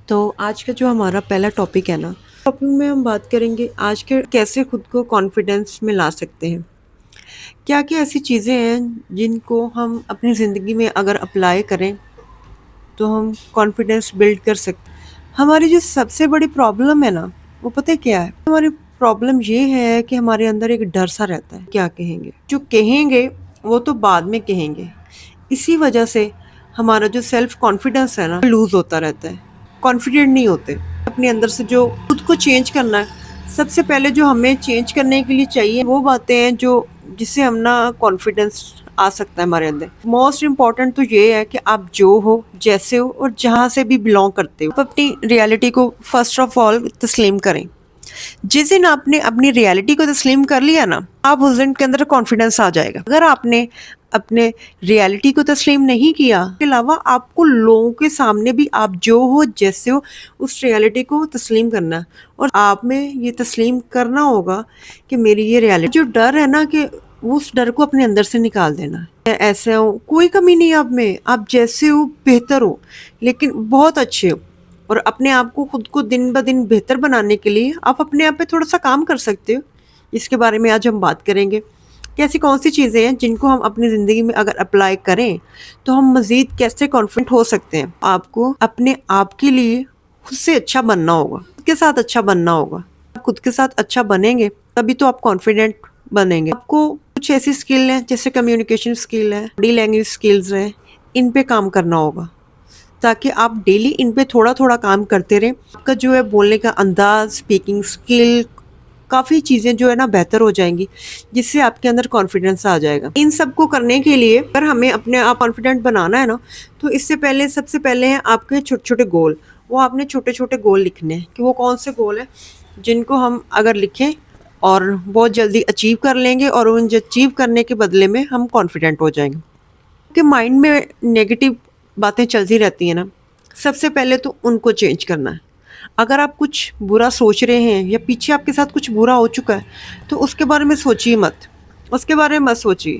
تو آج کا جو ہمارا پہلا ٹاپک ہے نا، ٹاپک میں ہم بات کریں گے آج کے کیسے خود کو کانفیڈنس میں لا سکتے ہیں۔ کیا کیا ایسی چیزیں ہیں جن کو ہم اپنی زندگی میں اگر اپلائی کریں تو ہم کانفیڈنس بلڈ کر سکتے ہیں۔ ہماری جو سب سے بڑی پرابلم ہے نا، وہ پتہ کیا ہے؟ ہماری پرابلم یہ ہے کہ ہمارے اندر ایک ڈر سا رہتا ہے، کیا کہیں گے؟ جو کہیں گے وہ تو بعد میں کہیں گے۔ اسی وجہ سے ہمارا جو سیلف کانفیڈنس ہے نا، لوز ہوتا رہتا ہے، کانفیڈنٹ نہیں ہوتے۔ اپنے اندر سے جو خود کو چینج کرنا ہے، سب سے پہلے جو ہمیں چینج کرنے کے لیے چاہیے وہ باتیں ہیں جو جس سے ہم نا کانفیڈنس آ سکتا ہے ہمارے اندر۔ موسٹ امپورٹنٹ تو یہ ہے کہ آپ جو ہو، جیسے ہو اور جہاں سے بھی بلونگ کرتے ہو، آپ اپنی ریالٹی کو فرسٹ آف آل تسلیم کریں۔ جس دن آپ نے اپنی ریالٹی کو تسلیم کر لیا نا، آپ اس دن کے اندر کانفیڈنس آ جائے گا۔ اگر آپ نے اپنے ریالٹی کو تسلیم نہیں کیا، اس کے علاوہ آپ کو لوگوں کے سامنے بھی آپ جو ہو جیسے ہو اس ریالٹی کو تسلیم کرنا ہے، اور آپ میں یہ تسلیم کرنا ہوگا کہ میری یہ ریالٹی۔ جو ڈر ہے نا، کہ اس ڈر کو اپنے اندر سے نکال دینا ہے۔ ایسے ہو، کوئی کمی نہیں آپ میں، آپ جیسے ہو بہتر ہو، لیکن بہت اچھے ہو۔ اور اپنے آپ کو خود کو دن بہ دن بہتر بنانے کے لیے آپ اپنے آپ پہ تھوڑا سا کام کر سکتے ہو، اس کے بارے میں آج ہم بات کریں گے کہ ایسی کون سی چیزیں ہیں جن کو ہم اپنی زندگی میں اگر اپلائی کریں تو ہم مزید کیسے کانفیڈنٹ ہو سکتے ہیں۔ آپ کو اپنے آپ کے لیے خود سے اچھا بننا ہوگا، خود کے ساتھ اچھا بننا ہوگا۔ آپ خود کے ساتھ اچھا بنیں گے تبھی تو آپ کانفیڈنٹ بنیں گے۔ آپ کو کچھ ایسی اسکل ہیں جیسے کمیونیکیشن اسکل ہے، باڈی لینگویج اسکلز ہیں، ان پہ کام کرنا ہوگا، تاکہ آپ ڈیلی ان پہ تھوڑا تھوڑا کام کرتے رہیں۔ آپ کا جو ہے بولنے کا انداز، اسپیکنگ اسکل، کافی چیزیں جو ہے نا بہتر ہو جائیں گی، جس سے آپ کے اندر کانفیڈنس آ جائے گا۔ ان سب کو کرنے کے لیے اگر ہمیں اپنے آپ کانفیڈنٹ بنانا ہے نا، تو اس سے پہلے سب سے پہلے ہیں آپ کے چھوٹے چھوٹے گول۔ وہ آپ نے چھوٹے چھوٹے گول لکھنے ہیں کہ وہ کون سے گول ہیں جن کو ہم اگر لکھیں اور بہت جلدی اچیو کر لیں گے، اور ان اچیو کرنے کے بدلے میں ہم کانفیڈنٹ ہو جائیں گے۔ کہ مائنڈ میں نیگیٹو باتیں چلتی رہتی ہیں نا، سب سے پہلے تو ان کو چینج کرنا ہے۔ اگر آپ کچھ برا سوچ رہے ہیں یا پیچھے آپ کے ساتھ کچھ برا ہو چکا ہے تو اس کے بارے میں سوچیے مت، اس کے بارے میں مت سوچیے۔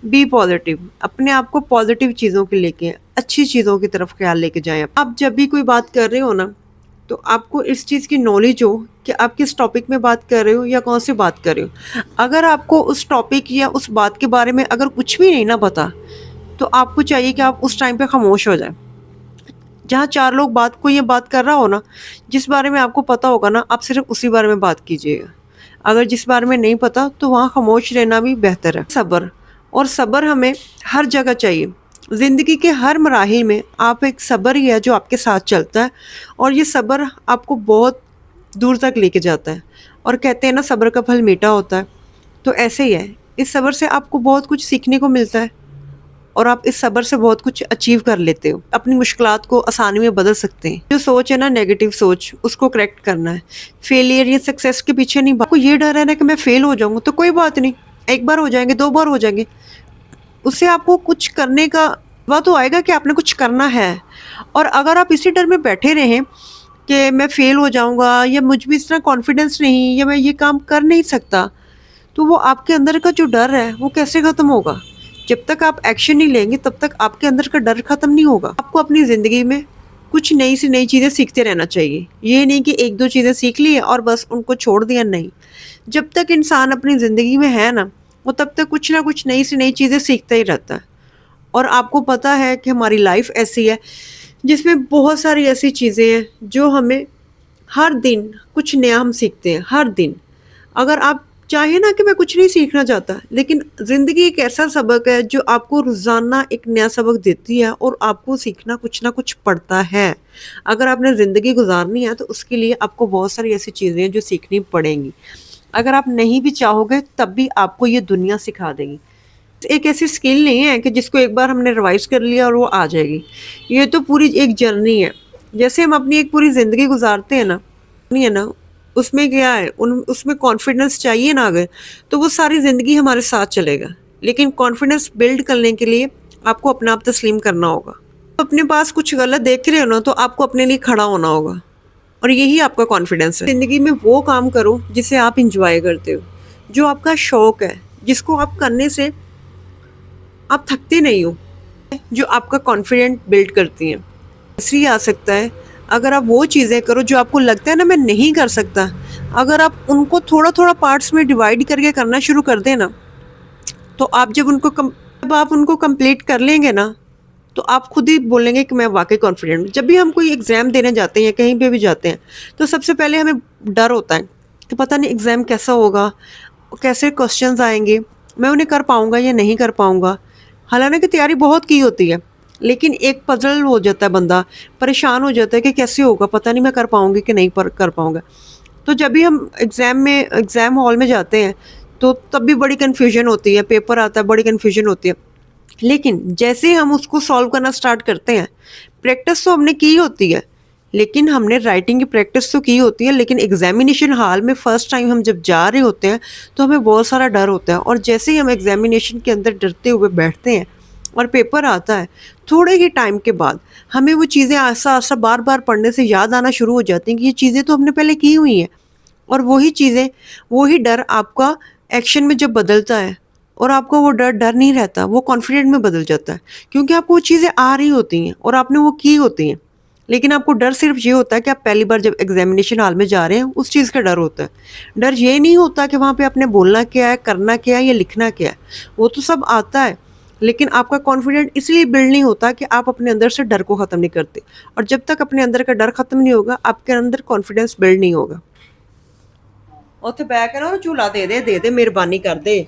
بی پازیٹیو، اپنے آپ کو پازیٹیو چیزوں کے لے کے، اچھی چیزوں کی طرف خیال لے کے جائیں۔ آپ جب بھی کوئی بات کر رہے ہو نا، تو آپ کو اس چیز کی نالج ہو کہ آپ کس ٹاپک میں بات کر رہے ہو یا کون سی بات کر رہے ہو۔ اگر آپ کو اس ٹاپک یا اس بات کے بارے میں اگر کچھ بھی نہیں نہ پتا، تو آپ کو چاہیے کہ آپ اس ٹائم پہ خاموش ہو جائیں۔ جہاں چار لوگ کوئی یہ بات کر رہا ہو نا، جس بارے میں آپ کو پتا ہوگا نا، آپ صرف اسی بارے میں بات کیجیے گا۔ اگر جس بارے میں نہیں پتا تو وہاں خاموش رہنا بھی بہتر ہے۔ صبر، اور صبر ہمیں ہر جگہ چاہیے۔ زندگی کے ہر مراحل میں آپ ایک صبر ہی ہے جو آپ کے ساتھ چلتا ہے، اور یہ صبر آپ کو بہت دور تک لے کے جاتا ہے۔ اور کہتے ہیں نا، صبر کا پھل میٹھا ہوتا ہے، تو ایسے ہی ہے۔ اس صبر سے آپ کو بہت کچھ سیکھنے کو ملتا ہے، اور آپ اس صبر سے بہت کچھ اچیو کر لیتے ہو، اپنی مشکلات کو آسانی میں بدل سکتے ہیں۔ جو سوچ ہے نا نیگیٹو سوچ، اس کو کریکٹ کرنا ہے۔ فیلئر یا سکسیس کے پیچھے نہیں، آپ کو یہ ڈر ہے نا کہ میں فیل ہو جاؤں گا، تو کوئی بات نہیں، ایک بار ہو جائیں گے، دو بار ہو جائیں گے، اس سے آپ کو کچھ کرنے کا وقت تو آئے گا کہ آپ نے کچھ کرنا ہے۔ اور اگر آپ اسی ڈر میں بیٹھے رہیں کہ میں فیل ہو جاؤں گا، یا مجھ میں اس طرح کانفیڈنس نہیں، یا میں یہ کام کر نہیں سکتا، تو وہ آپ کے اندر کا جو ڈر ہے وہ کیسے ختم ہوگا؟ جب تک آپ ایکشن نہیں لیں گے تب تک آپ کے اندر کا ڈر ختم نہیں ہوگا۔ آپ کو اپنی زندگی میں کچھ نئی سے نئی چیزیں سیکھتے رہنا چاہیے۔ یہ نہیں کہ ایک دو چیزیں سیکھ لی اور بس ان کو چھوڑ دیا، نہیں۔ جب تک انسان اپنی زندگی میں ہے نا، وہ تب تک کچھ نہ کچھ نئی سے نئی چیزیں سیکھتا ہی رہتا ہے۔ اور آپ کو پتا ہے کہ ہماری لائف ایسی ہے جس میں بہت ساری ایسی چیزیں ہیں جو ہمیں ہر دن کچھ نیا ہم سیکھتے ہیں، ہر دن۔ اگر آپ چاہیں نا کہ میں کچھ نہیں سیکھنا چاہتا، لیکن زندگی ایک ایسا سبق ہے جو آپ کو روزانہ ایک نیا سبق دیتی ہے، اور آپ کو سیکھنا کچھ نہ کچھ پڑتا ہے۔ اگر آپ نے زندگی گزارنی ہے تو اس کے لیے آپ کو بہت ساری ایسی چیزیں ہیں جو سیکھنی پڑیں گی۔ اگر آپ نہیں بھی چاہو گے تب بھی آپ کو یہ دنیا سکھا دے گی۔ ایک ایسی سکل نہیں ہے کہ جس کو ایک بار ہم نے ریوائز کر لیا اور وہ آ جائے گی۔ یہ تو پوری ایک جرنی ہے۔ جیسے ہم اپنی ایک پوری زندگی گزارتے ہیں نا، نہیں ہے نا، اس میں کیا ہے، اس میں کانفیڈنس چاہیے نا، اگر تو وہ ساری زندگی ہمارے ساتھ چلے گا۔ لیکن کانفیڈنس بلڈ کرنے کے لیے آپ کو اپنا آپ تسلیم کرنا ہوگا۔ اپنے پاس کچھ غلط دیکھ رہے ہو نا، تو آپ کو اپنے لیے کھڑا ہونا ہوگا، اور یہی آپ کا کانفیڈنس ہے۔ زندگی میں وہ کام کرو جسے آپ انجوائے کرتے ہو، جو آپ کا شوق ہے، جس کو آپ کرنے سے آپ تھکتے نہیں ہو، جو آپ کا کانفیڈنٹ بلڈ کرتی ہیں۔ ایسے ہی آ سکتا ہے اگر آپ وہ چیزیں کرو جو آپ کو لگتا ہے نا میں نہیں کر سکتا، اگر آپ ان کو تھوڑا تھوڑا پارٹس میں ڈیوائڈ کر کے کرنا شروع کر دیں نا، تو آپ جب آپ ان کو کمپلیٹ کر لیں گے نا، تو آپ خود ہی بولیں گے کہ میں واقعی کانفیڈنٹ ہوں۔ جب بھی ہم کوئی ایگزام دینے جاتے ہیں، کہیں پہ بھی جاتے ہیں، تو سب سے پہلے ہمیں ڈر ہوتا ہے کہ پتہ نہیں ایگزام کیسا ہوگا، کیسے کوسچنز آئیں گے، میں انہیں کر پاؤں گا یا نہیں کر پاؤں گا۔ حالانکہ تیاری بہت کی ہوتی ہے، لیکن ایک پزل ہو جاتا ہے، بندہ پریشان ہو جاتا ہے کہ کیسے ہوگا، پتہ نہیں میں کر پاؤں گی کہ نہیں کر پاؤں گا۔ تو جب بھی ہم ایگزام ہال میں جاتے ہیں، تو تب بھی بڑی کنفیوژن ہوتی ہے، پیپر آتا ہے بڑی کنفیوژن ہوتی ہے، لیکن جیسے ہی ہم اس کو سالو کرنا سٹارٹ کرتے ہیں، پریکٹس تو ہم نے کی ہوتی ہے، لیکن ہم نے رائٹنگ کی پریکٹس تو کی ہوتی ہے، لیکن ایگزامینیشن ہال میں فرسٹ ٹائم ہم جب جا رہے ہوتے ہیں تو ہمیں بہت سارا ڈر ہوتا ہے، اور جیسے ہی ہم ایگزامینیشن کے اندر ڈرتے ہوئے بیٹھتے ہیں اور پیپر آتا ہے، تھوڑے ہی ٹائم کے بعد ہمیں وہ چیزیں آہستہ آہستہ بار بار پڑھنے سے یاد آنا شروع ہو جاتی ہیں کہ یہ چیزیں تو ہم نے پہلے کی ہوئی ہیں، اور وہی چیزیں، وہی ڈر آپ کا ایکشن میں جب بدلتا ہے، اور آپ کو وہ ڈر نہیں رہتا، وہ کانفیڈنٹ میں بدل جاتا ہے، کیونکہ آپ کو وہ چیزیں آ رہی ہوتی ہیں اور آپ نے وہ کی ہوتی ہیں، لیکن آپ کو ڈر صرف یہ ہوتا ہے کہ آپ پہلی بار جب ایگزامینیشن ہال میں جا رہے ہیں اس چیز کا ڈر ہوتا ہے۔ ڈر یہ نہیں ہوتا کہ وہاں پہ آپ نے بولنا کیا ہے، کرنا کیا ہے یا لکھنا کیا ہے، وہ تو سب آتا ہے، لیکن آپ کا کانفیڈنٹ اس لیے بلڈ نہیں ہوتا کہ آپ اپنے اندر سے ڈر کو ختم نہیں کرتے، اور جب تک اپنے اندر کا ڈر ختم نہیں ہوگا آپ کے اندر کانفیڈنس بلڈ نہیں ہوگا۔ ਉੱਥੇ ਬੈ ਕੇ ਨਾ ਉਹਨੂੰ ਝੂਲਾ ਦੇ ਦੇ ਮਹਿਰਬਾਨੀ ਕਰ ਦੇ।